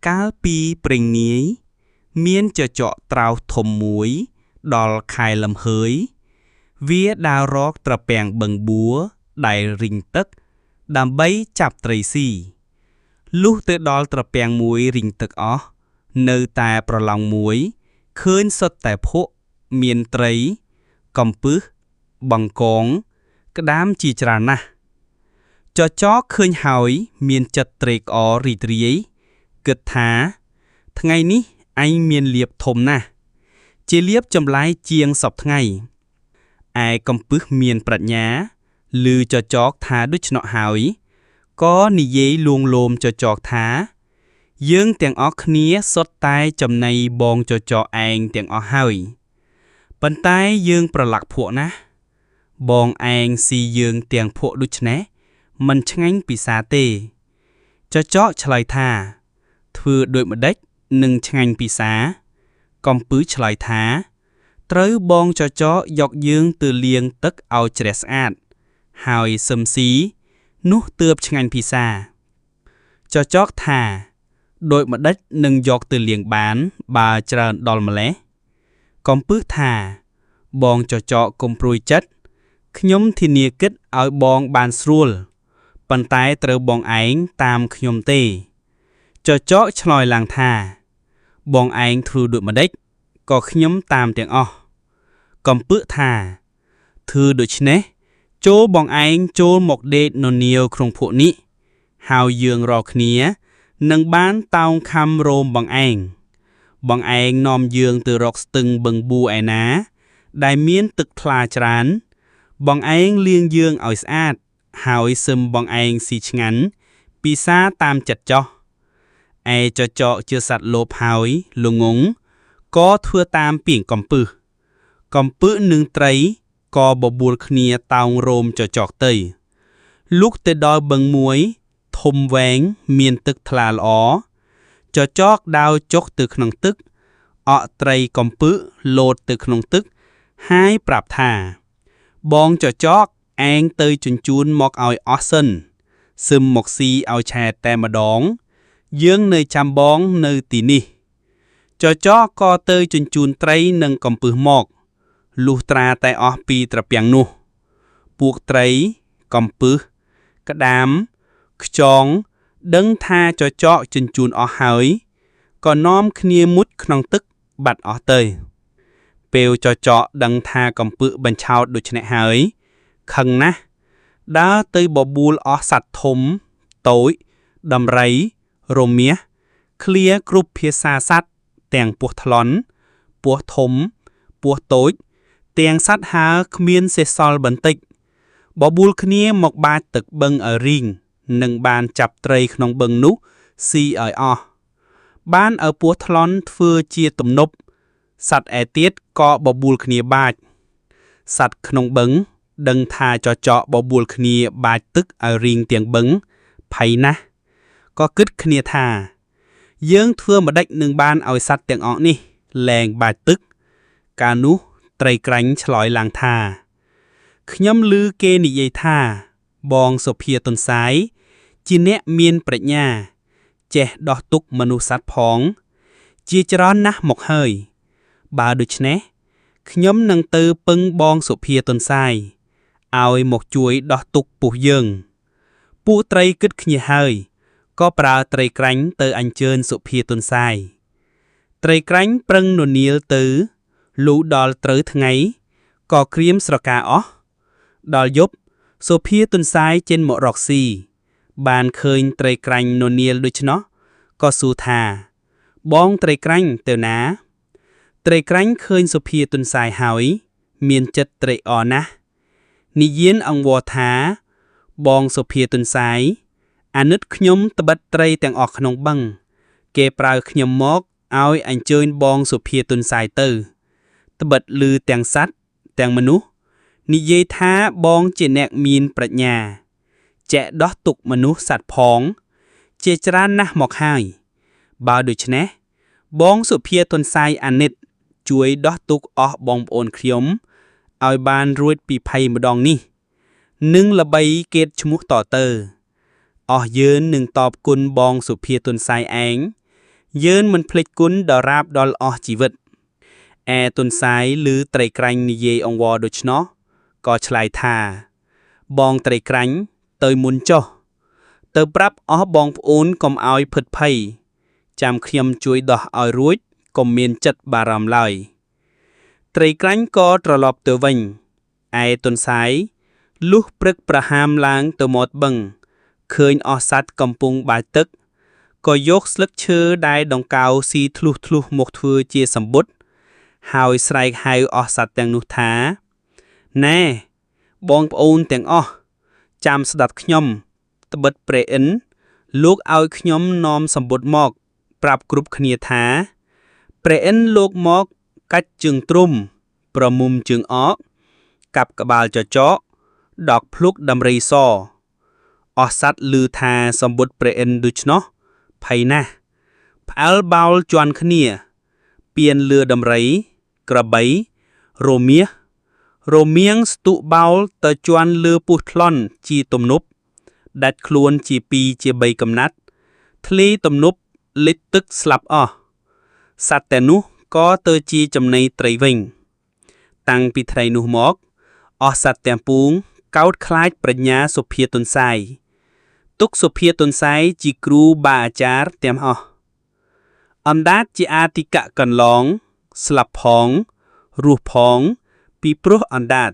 កាលពីព្រេងនាយមានចចកត្រោសធំមួយដល់ខែលំហើយវាដើររកត្រពាំងបឹងបួរដែលរីងទឹកដើម្បីចាប់ត្រីស៊ីលុះទៅដល់ត្រពាំងមួយរីងទឹកអស់នៅតែប្រឡោងមួយឃើញសុទ្ធតែភក់មានត្រីកំពឹសបង្កងក្តាមជាច្រើនណាស់ចចកឃើញហើយមានចិត្តត្រេកអររីករាយគិតថាថ្ងៃនេះអញមានលៀបធំណាស់ជាលៀបចម្លែកជាងសពថ្ងៃឯកំពឹសមានប្រាជ្ញាឮចចកថាដូច្នោះហើយក៏និយាយលួងលោមចចកថាយើងទាំងអស់គ្នាសុទ្ធតែចំណៃបងចចកឯងទាំងអស់ហើយប៉ុន្តែយើងប្រឡាក់ភក់ណាស់បងឯងស៊ីយើងទាំងភក់ដូច្នេះមិនឆ្ងាញ់ពិសាទេចចកឆ្លើយថាធ្វើដូចម្ដេចនឹងឆ្ងាញ់ពិសាកំពឹសឆ្លើយថាត្រូវបងចចកយកយើងទៅលាងទឹកឲ្យជ្រះស្អាតហើយសឹមស៊ីនោះទើបឆ្ងាញ់ពិសាចចកថាដូចម្ដេចនឹងយកទៅលាងបានបើច្រើនដល់ម្លេះកំពឹសថាបងចចកកុំព្រួយចិត្តខ្ញុំធានាគិតឲ្យបងបានស្រួលប៉ុន្តែត្រូវបងឯងតាមខ្ញុំទេចចកឆ្លើយឡើងថាបងឯងធ្វើដូចម្ដេចក៏ខ្ញុំតាមទាំងអស់កំពឹសថាធ្វើដូច្នេះចូលបងឯងចូលមកដេកននាវក្នុងភក់នេះហើយយើងរាល់គ្នានឹងបានតោងខំរោមបងឯងនាំយើងទៅរកស្ទឹងបឹងបួរឯណាដែលមានទឹកថ្លាច្រើនបងឯងលាងយើងឲ្យស្អាតហើយសឹមបងឯងស៊ីឆ្ងាញ់ពិសាតាមចិត្តចោះឯចចកជាសត្វលោភហើយល្ងងក៏ធ្វើតាមពាក្យកំពឹសនឹងត្រីក៏បបួលគ្នាតោងរោមចចកទៅលុកទៅដល់បឹងមួយធំវែងមានទឹកថ្លាល្អចចកដាវចុះទៅក្នុងទឹកអកត្រីកំពឹសលោតទៅក្នុងទឹកហើយប្រាប់ថាបងចចកឯងទៅជញ្ជូនមកឲ្យអស់សិនសឹមមកស៊ីឲ្យឆែតតែម្ដងយើងនៅចាំបងនៅទីនេះចចកក៏ទៅជញ្ជូនត្រីនិងកំពឹសមកលុះត្រាតែអស់ពីត្រពាំងនោះពួកត្រីកំពឹសក្តាមខ្យងដឹងថាចចកជញ្ជូនអស់ហើយក៏នាំគ្នាមុជក្នុងទឹកបាត់អស់ទៅពេលចចកដឹងថាកំពឹសបញ្ឆោតដូច្នេះហើយខឹងណាស់ដើរទៅបបួលអស់សត្វធំតូចដំរីរមាសឃ្លាគ្រប់ភាសាសត្វទាំងពស់ថ្លន់ពស់ធំពស់តូចទាំងសត្វហើរគ្មានសេះសល់បន្តិចបបួលគ្នាមកបាចទឹកបឹងឲ្យរីងនិងបានចាប់ត្រីក្នុងបឹងនោះស៊ីឲ្យអស់បានឲ្យពស់ថ្លន់ធ្វើជាទំនប់សត្វឯទៀតក៏បបួលគ្នាបាចសត្វក្នុងបឹងដឹងថាចចកបបួលគ្នាបាចទឹកឲ្យរីងទាំងបឹងភ័យណាស់ក៏គិតគ្នាថាយើងធ្វើម្ដេចនឹងបានឲ្យសត្វទាំងអស់នេះលែងបាចទឹកកាលនោះត្រីក្រាញ់ឆ្លើយឡើងថាខ្ញុំឮគេនិយាយថាបងសុភាទន្សាយជាអ្នកមានប្រាជ្ញាចេះដោះទុក្ខមនុស្សសត្វផងជាច្រើនណាស់មកហើយបើដូច្នេះខ្ញុំនឹងទៅពឹងបងសុភាទន្សាយឲ្យមកជួយដោះទុក្ខពោះយើងពួកត្រីគិតគ្នាហើយក៏ប្រើត្រីក្រាញ់ទៅអញ្ជើញសុភាទន្សាយត្រីក្រាញ់ប្រឹងននាលទៅលុះដល់ត្រូវថ្ងៃក៏ក្រៀមស្រកាអស់ដល់យប់សុភាទន្សាយចេញមករកស៊ីបានឃើញត្រីក្រាញ់ននាលដូច្នោះក៏សួរថាបងត្រីក្រាញ់ទៅណាត្រីក្រាញ់ឃើញសុភាទន្សាយហើយមានចិត្តត្រេកអរណាស់និយានអង្វរថាបងសុភាទន្សាយអាណិតខ្ញុំត្បិតត្រីទាំងអស់ក្នុងបឹងគេប្រើខ្ញុំមកឲ្យអញ្ជើញបងសុភាទន្សាយទៅត្បិតឮទាំងសត្វទាំងមនុស្សនិយាយថាបងជាអ្នកមានប្រាជ្ញាចេះដោះទុក្ខមនុស្សសត្វផងជាច្រើនណាស់មកហើយបើដូច្នេះបងសុភាទន្សាយអាណិតជួយដោះទុក្ខអស់បងប្អូនខ្ញុំឲ្យបានរួចពីភ័យម្ដងនេះនឹងល្បីគេតឈ្មោះតទៅអស់យើងនឹងតបគុណបងសុភាទន្សាយឯង យើងមិនភ្លេចគុណដរាបដល់អស់ជីវិតឯទុនសាយឬត្រីក្រាញ់និយាយអង្វរដូច្នោះក៏ឆ្លើយថាបងត្រីក្រាញ់ទៅមុនចុះទៅប្រាប់អស់បងប្អូនកុំឲ្យភិតភ័យចាំខ្ញុំជួយដោះឲ្យរួចកុំមានចិត្តបារម្ភឡើយត្រីក្រាញ់ក៏ត្រឡប់ទៅវិញឯទុនសាយលុះព្រឹកប្រហាមឡើងទៅមាត់បឹងឃើញអស់សត្វកំពុងបាចទឹកក៏យកស្លឹកឈើដែលដង្កោស៊ីធ្លុះធ្លុះមកធ្វើជាសម្បុត្រហើយស្រែកហៅអស់សត្វទាំងនោះថាណែបងប្អូនទាំងអស់ចាំស្ដាប់ខ្ញុំត្បិតព្រះឥន្ទលោកឲ្យខ្ញុំនាំសម្បុត្រមកប្រាប់គ្រប់គ្នាថាព្រះឥន្ទលោកមកកាច់ជើងទ្រុំប្រមុំជើងអកកាប់ក្បាលចចកដកភ្លុកដំរីសអស់សត្វឮថាសម្បុត្រព្រះឥន្ទដូច្នោះភ័យណាស់ផ្អើលបោលជាន់គ្នាពៀនលឺដំរីក្របីរមៀងស្ទុបោលទៅជាន់លឺពុះថ្លន់ជាទំនប់ដាច់ខ្លួនជា2ជា3កំណាត់ធ្លីទំនប់លិចទឹកស្លាប់អស់សត្វតែនោះក៏ទៅជាចំណីត្រីវិញតាំងពីថ្ងៃនោះមកអស់សត្វទាំងពួងកោតខ្លាចប្រាជ្ញាសុភាទុនសាយទុកសុភាទុនសាយជាគ្រូបាអាចារ្យទាំងអស់អណ្ដាតជាអាទិកៈកន្លងស្លាប់ផងរស់ផងពីព្រោះអណ្ដាត